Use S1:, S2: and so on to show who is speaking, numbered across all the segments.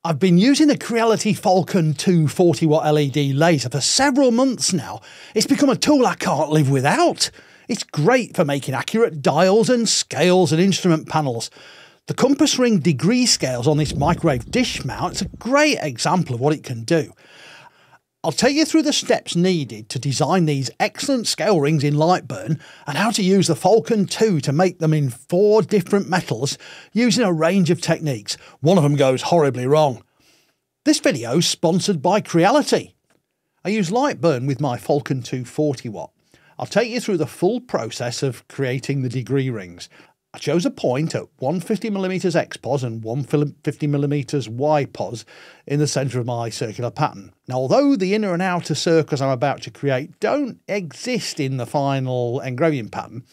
S1: I've been using the Creality Falcon2 40-watt LED laser for several months now. It's become a tool I can't live without. It's great for making accurate dials and scales and instrument panels. The compass ring degree scales on this microwave dish mount is a great example of what it can do. I'll take you through the steps needed to design these excellent scale rings in Lightburn and how to use the Falcon2 to make them in 4 different metals using a range of techniques. One of them goes horribly wrong. This video is sponsored by Creality. I use Lightburn with my Falcon2 40-watt. I'll take you through the full process of creating the degree rings. I chose a point at 150mm XPOS and 150mm YPOS in the centre of my circular pattern. Now, although the inner and outer circles I'm about to create don't exist in the final engraving pattern,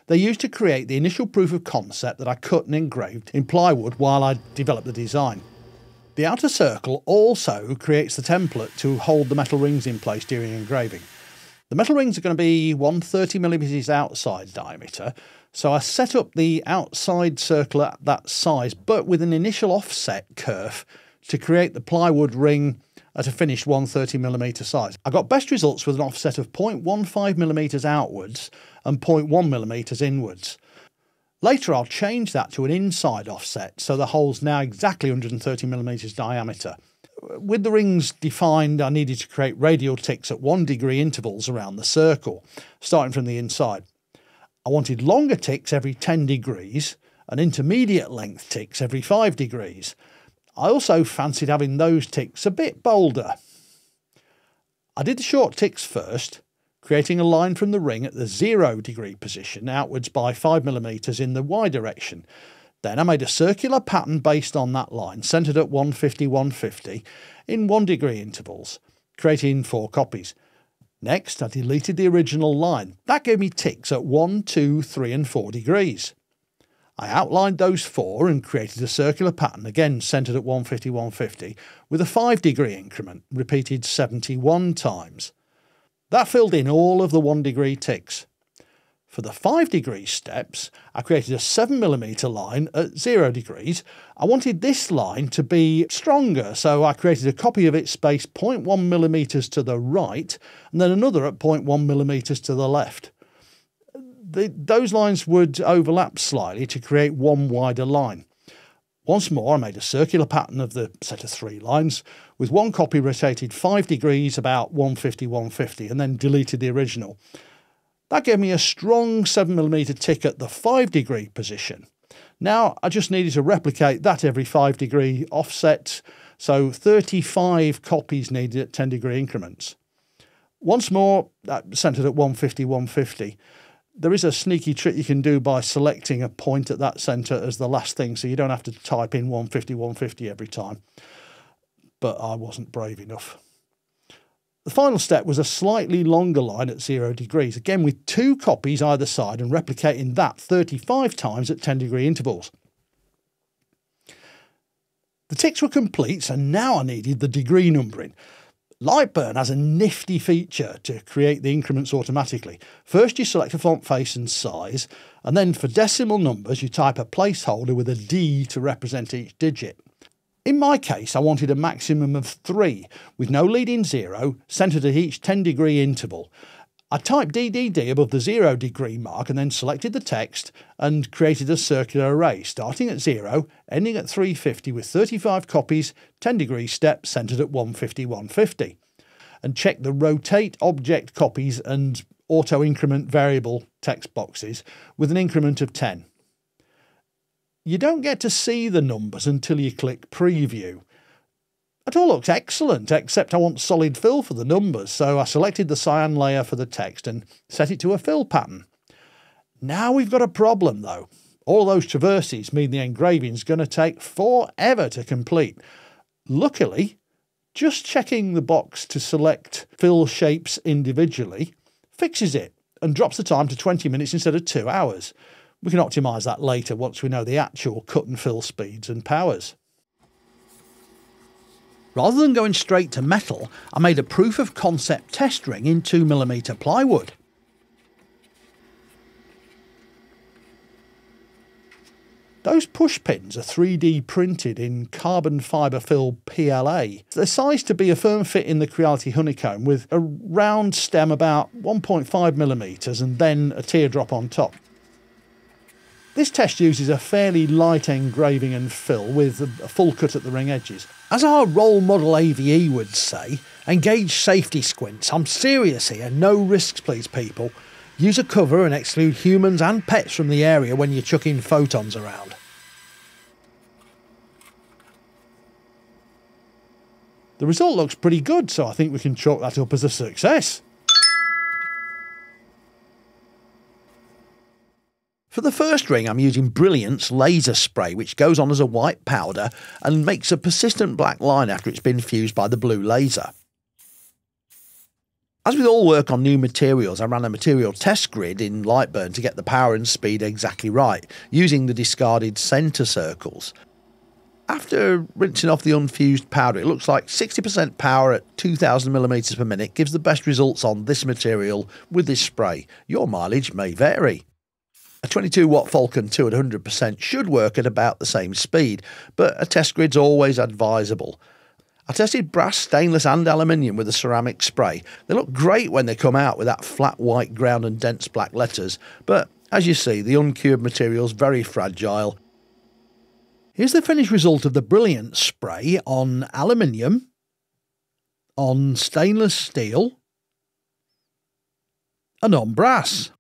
S1: they're used to create the initial proof of concept that I cut and engraved in plywood while I developed the design. The outer circle also creates the template to hold the metal rings in place during engraving. The metal rings are going to be 130mm outside diameter, so I set up the outside circle at that size, but with an initial offset curve to create the plywood ring at a finished 130mm size. I got best results with an offset of 0.15mm outwards and 0.1mm inwards. Later I'll change that to an inside offset, so the hole's now exactly 130mm diameter. With the rings defined, I needed to create radial ticks at 1 degree intervals around the circle, starting from the inside. I wanted longer ticks every 10 degrees and intermediate length ticks every 5 degrees. I also fancied having those ticks a bit bolder. I did the short ticks first, creating a line from the ring at the 0 degree position outwards by 5mm in the Y direction. Then I made a circular pattern based on that line, centred at 150-150 in 1 degree intervals, creating 4 copies. Next, I deleted the original line. That gave me ticks at 1, 2, 3 and 4 degrees. I outlined those 4 and created a circular pattern, again centred at 150-150, with a 5 degree increment, repeated 71 times. That filled in all of the 1 degree ticks. For the 5 degree steps, I created a 7mm line at 0 degrees. I wanted this line to be stronger, so I created a copy of it spaced 0.1mm to the right and then another at 0.1mm to the left. Those lines would overlap slightly to create one wider line. Once more, I made a circular pattern of the set of 3 lines, with 1 copy rotated 5 degrees about 150-150 and then deleted the original. That gave me a strong 7mm tick at the 5 degree position. Now I just needed to replicate that every 5 degree offset, so 35 copies needed at 10 degree increments. Once more, that centred at 150-150. There is a sneaky trick you can do by selecting a point at that centre as the last thing, so you don't have to type in 150-150 every time. But I wasn't brave enough. The final step was a slightly longer line at 0 degrees, again with 2 copies either side and replicating that 35 times at 10 degree intervals. The ticks were complete, so now I needed the degree numbering. Lightburn has a nifty feature to create the increments automatically. First you select a font face and size, and then for decimal numbers you type a placeholder with a D to represent each digit. In my case, I wanted a maximum of 3, with no leading 0, centred at each 10 degree interval. I typed DDD above the 0 degree mark and then selected the text and created a circular array, starting at 0, ending at 350 with 35 copies, 10 degree steps centred at 150-150. And check the rotate object copies and auto increment variable text boxes with an increment of 10. You don't get to see the numbers until you click preview. It all looks excellent, except I want solid fill for the numbers, so I selected the cyan layer for the text and set it to a fill pattern. Now we've got a problem though. All those traverses mean the engraving is going to take forever to complete. Luckily, just checking the box to select fill shapes individually fixes it and drops the time to 20 minutes instead of 2 hours. We can optimise that later once we know the actual cut and fill speeds and powers. Rather than going straight to metal, I made a proof of concept test ring in 2mm plywood. Those push pins are 3D printed in carbon fibre filled PLA. They're sized to be a firm fit in the Creality honeycomb with a round stem about 1.5mm and then a teardrop on top. This test uses a fairly light engraving and fill with a full cut at the ring edges. As our role model AVE would say, engage safety squints. I'm serious here, no risks please people. Use a cover and exclude humans and pets from the area when you're chucking photons around. The result looks pretty good, so I think we can chalk that up as a success. For the first ring, I'm using Brilliant's laser spray, which goes on as a white powder and makes a persistent black line after it's been fused by the blue laser. As with all work on new materials, I ran a material test grid in Lightburn to get the power and speed exactly right, using the discarded centre circles. After rinsing off the unfused powder, it looks like 60% power at 2000mm per minute gives the best results on this material with this spray. Your mileage may vary. A 22-watt Falcon 2 at 100% should work at about the same speed, but a test grid's always advisable. I tested brass, stainless and aluminium with a ceramic spray. They look great when they come out with that flat white ground and dense black letters, but as you see, the uncured material's very fragile. Here's the finished result of the Brilliant spray on aluminium, on stainless steel and on brass.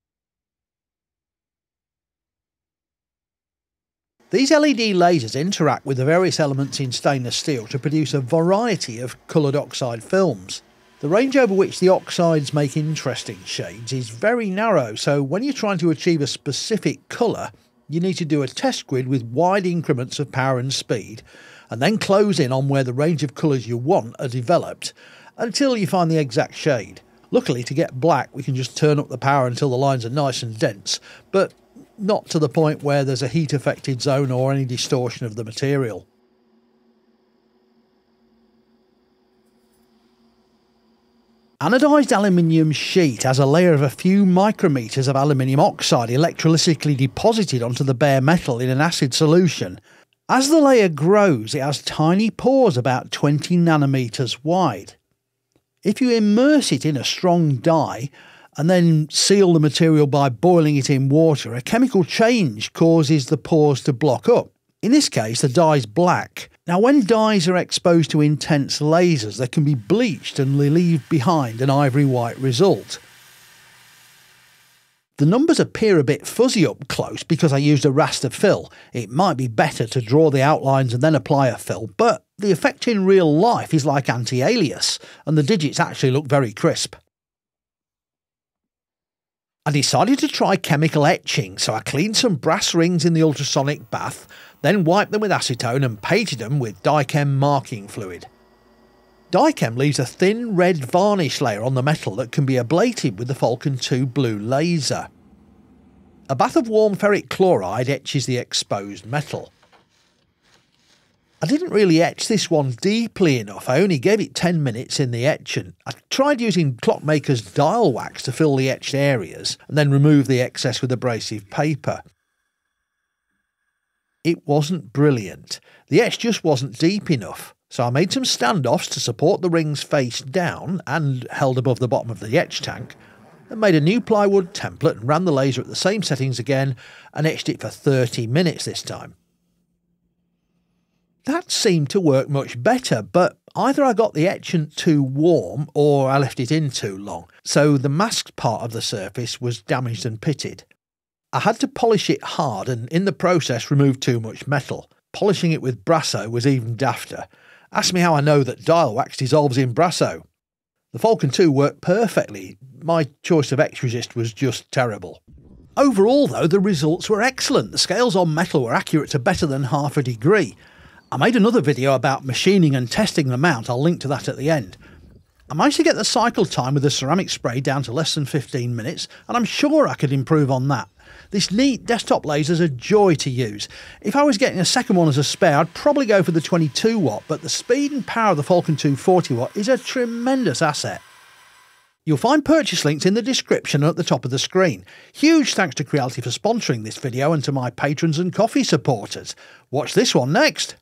S1: These LED lasers interact with the various elements in stainless steel to produce a variety of coloured oxide films. The range over which the oxides make interesting shades is very narrow, so when you're trying to achieve a specific colour, you need to do a test grid with wide increments of power and speed, and then close in on where the range of colours you want are developed, until you find the exact shade. Luckily, to get black, we can just turn up the power until the lines are nice and dense, but not to the point where there's a heat affected zone or any distortion of the material. Anodized aluminium sheet has a layer of a few micrometers of aluminium oxide electrolysically deposited onto the bare metal in an acid solution. As the layer grows, it has tiny pores about 20 nanometers wide. If you immerse it in a strong dye, and then seal the material by boiling it in water, a chemical change causes the pores to block up. In this case, the dye's black. Now, when dyes are exposed to intense lasers, they can be bleached and leave behind an ivory white result. The numbers appear a bit fuzzy up close because I used a raster fill. It might be better to draw the outlines and then apply a fill, but the effect in real life is like anti-alias, and the digits actually look very crisp. I decided to try chemical etching, so I cleaned some brass rings in the ultrasonic bath, then wiped them with acetone and painted them with Dychem marking fluid. Dychem leaves a thin red varnish layer on the metal that can be ablated with the Falcon 2 blue laser. A bath of warm ferric chloride etches the exposed metal. I didn't really etch this one deeply enough, I only gave it 10 minutes in the etchant. I tried using Clockmaker's dial wax to fill the etched areas and then remove the excess with abrasive paper. It wasn't brilliant. The etch just wasn't deep enough, so I made some standoffs to support the rings face down and held above the bottom of the etch tank, and made a new plywood template and ran the laser at the same settings again and etched it for 30 minutes this time. That seemed to work much better, but either I got the etchant too warm or I left it in too long, so the masked part of the surface was damaged and pitted. I had to polish it hard and in the process remove too much metal. Polishing it with Brasso was even dafter. Ask me how I know that dial wax dissolves in Brasso. The Falcon 2 worked perfectly, my choice of etch resist was just terrible. Overall though, the results were excellent. The scales on metal were accurate to better than half a degree. I made another video about machining and testing the mount, I'll link to that at the end. I managed to get the cycle time with the ceramic spray down to less than 15 minutes, and I'm sure I could improve on that. This neat desktop laser's a joy to use. If I was getting a second one as a spare, I'd probably go for the 22 watt, but the speed and power of the Falcon 2 40 watt is a tremendous asset. You'll find purchase links in the description and at the top of the screen. Huge thanks to Creality for sponsoring this video and to my patrons and coffee supporters. Watch this one next.